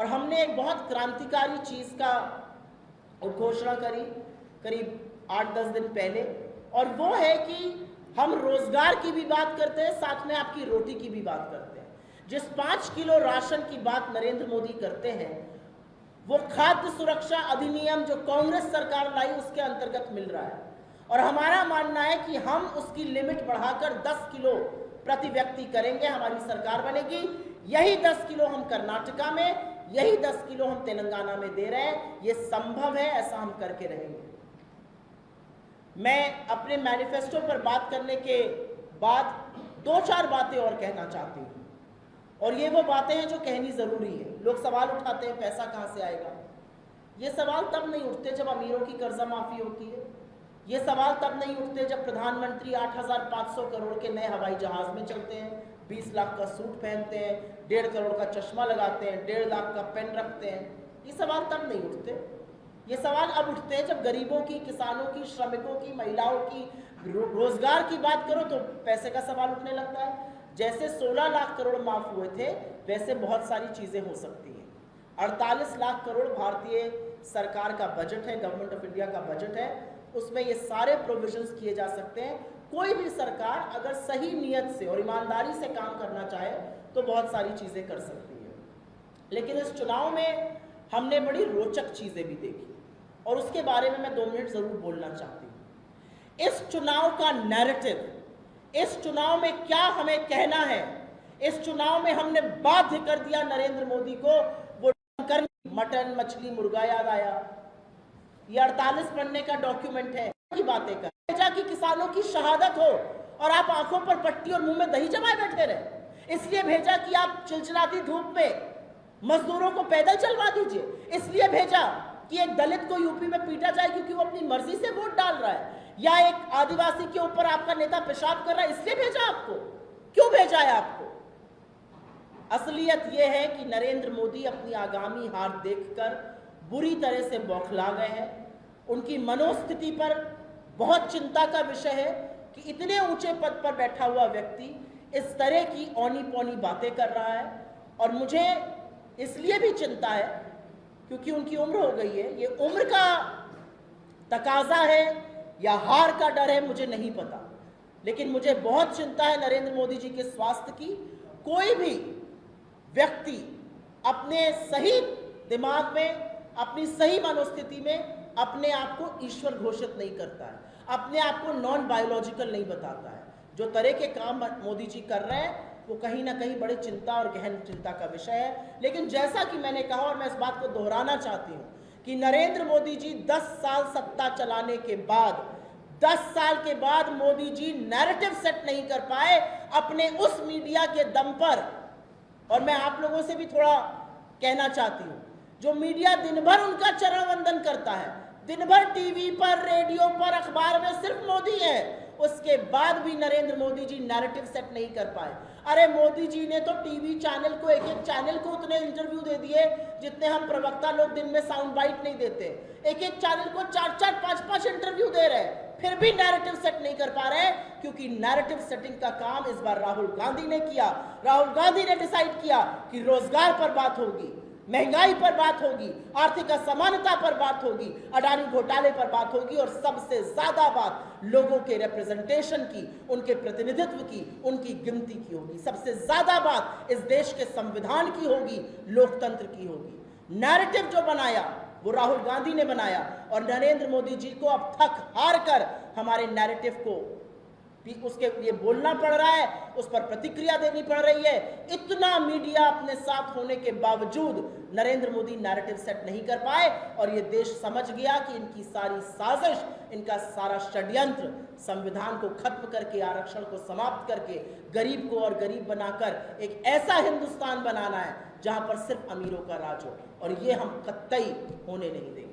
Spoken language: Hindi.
और हमने एक बहुत क्रांतिकारी चीज का घोषणा करी करीब 8-10 दिन पहले, और वो है कि हम रोजगार की भी बात करते हैं, साथ में आपकी रोटी की भी बात करते हैं। जिस 5 किलो राशन की बात नरेंद्र मोदी करते हैं, वो खाद्य सुरक्षा अधिनियम जो कांग्रेस सरकार लाई उसके अंतर्गत मिल रहा है। और हमारा मानना है कि हम उसकी लिमिट बढ़ाकर 10 किलो प्रति व्यक्ति करेंगे, हमारी सरकार बनेगी। यही 10 किलो हम कर्नाटका में, यही 10 किलो हम तेलंगाना में दे रहे हैं। ये संभव है, ऐसा हम करके रहेंगे। मैं अपने मैनिफेस्टो पर बात करने के बाद 2-4 बातें और कहना चाहती हूँ, और ये वो बातें हैं जो कहनी जरूरी है। लोग सवाल उठाते हैं पैसा कहाँ से आएगा। ये सवाल तब नहीं उठते जब अमीरों की कर्जा माफी होती है। ये सवाल तब नहीं उठते जब प्रधानमंत्री 8,500 करोड़ के नए हवाई जहाज में चलते हैं, 20 लाख का सूट पहनते हैं, 1.5 करोड़ का चश्मा लगाते हैं, 1.5 लाख का पेन रखते हैं। ये सवाल तब नहीं उठते। ये सवाल अब उठते हैं जब गरीबों की, किसानों की, श्रमिकों की, महिलाओं की, रोजगार की बात करो तो पैसे का सवाल उठने लगता है। जैसे 16 लाख करोड़ माफ हुए थे, वैसे बहुत सारी चीजें हो सकती हैं। 48 लाख करोड़ भारतीय सरकार का बजट है, गवर्नमेंट ऑफ इंडिया का बजट है, उसमें ये सारे प्रोविजंस किए जा सकते हैं। कोई भी सरकार अगर सही नियत से और ईमानदारी से काम करना चाहे तो बहुत सारी चीजें कर सकती है। लेकिन इस चुनाव में हमने बड़ी रोचक चीजें भी देखी, और उसके बारे में मैं 2 मिनट जरूर बोलना चाहती हूँ। इस चुनाव का नैरेटिव, इस चुनाव में क्या हमें कहना है, इस चुनाव में हमने बाध्य कर दिया नरेंद्र मोदी को। वो मटन, मछली, मुर्गा याद आया। ये 48 पन्ने का डॉक्यूमेंट है की बातें कर भेजा कि किसानों की शहादत हो और आप आंखों पर पट्टी और मुंह में दही जमाए बैठे रहे। इसलिए भेजा कि आप चिलचिलाती धूप में मजदूरों को पैदल चलवा दीजिए। इसलिए भेजा कि एक दलित को यूपी में पीटा जाए क्योंकि वो अपनी मर्जी से वोट डाल रहा है, या एक आदिवासी के ऊपर आपका नेता पेशाब कर रहा है, इसलिए भेजा आपको। क्यों भेजा है आपको? असलियत यह है कि नरेंद्र मोदी अपनी आगामी हार देखकर बुरी तरह से बौखला गए हैं। उनकी मनोस्थिति पर बहुत चिंता का विषय है कि इतने ऊंचे पद पर बैठा हुआ व्यक्ति इस तरह की औनी पौनी बातें कर रहा है। और मुझे इसलिए भी चिंता है क्योंकि उनकी उम्र हो गई है। ये उम्र का तकाजा है या हार का डर है, मुझे नहीं पता, लेकिन मुझे बहुत चिंता है नरेंद्र मोदी जी के स्वास्थ्य की। कोई भी व्यक्ति अपने सही दिमाग में, अपनी सही मनोस्थिति में अपने आप को ईश्वर घोषित नहीं करता है, अपने आप को नॉन बायोलॉजिकल नहीं बताता है। जो तरह के काम मोदी जी कर रहे हैं वो कहीं ना कहीं बड़ी चिंता और गहन चिंता का विषय है। लेकिन जैसा कि मैंने कहा, और मैं इस बात को दोहराना चाहती हूँ कि नरेंद्र मोदी जी 10 साल सत्ता चलाने के बाद, 10 साल के बाद मोदी जी नैरेटिव सेट नहीं कर पाए अपने उस मीडिया के दम पर। और मैं आप लोगों से भी थोड़ा कहना चाहती हूँ, जो मीडिया दिन भर उनका चरण वंदन करता है, दिन भर टीवी पर, रेडियो पर, अखबार में सिर्फ मोदी है, उसके बाद भी नरेंद्र मोदी जी नैरेटिव सेट नहीं कर पाए। अरे मोदी जी ने तो टीवी चैनल को, एक एक चैनल को उतने इंटरव्यू दे दिए जितने हम प्रवक्ता लोग दिन में साउंड बाइट नहीं देते। एक एक चैनल को 4-4, 5-5 इंटरव्यू दे रहे हैं, फिर भी नैरेटिव सेट नहीं कर पा रहे, क्योंकि नैरेटिव सेटिंग का काम इस बार राहुल गांधी ने किया। राहुल गांधी ने डिसाइड किया कि रोजगार पर बात होगी, महंगाई पर बात होगी, आर्थिक असमानता पर बात होगी, अडानी घोटाले पर बात होगी, और सबसे ज्यादा बात लोगों के रिप्रेजेंटेशन की, उनके प्रतिनिधित्व की, उनकी गिनती की होगी। सबसे ज्यादा बात इस देश के संविधान की होगी, लोकतंत्र की होगी। नैरेटिव जो बनाया वो राहुल गांधी ने बनाया, और नरेंद्र मोदी जी को अब थक हार कर हमारे नैरेटिव को उसके लिए बोलना पड़ रहा है, उस पर प्रतिक्रिया देनी पड़ रही है। इतना मीडिया अपने साथ होने के बावजूद नरेंद्र मोदी नैरेटिव सेट नहीं कर पाए, और ये देश समझ गया कि इनकी सारी साजिश, इनका सारा षड्यंत्र संविधान को खत्म करके, आरक्षण को समाप्त करके, गरीब को और गरीब बनाकर एक ऐसा हिंदुस्तान बनाना है जहां पर सिर्फ अमीरों का राज हो, और ये हम कतई होने नहीं देंगे।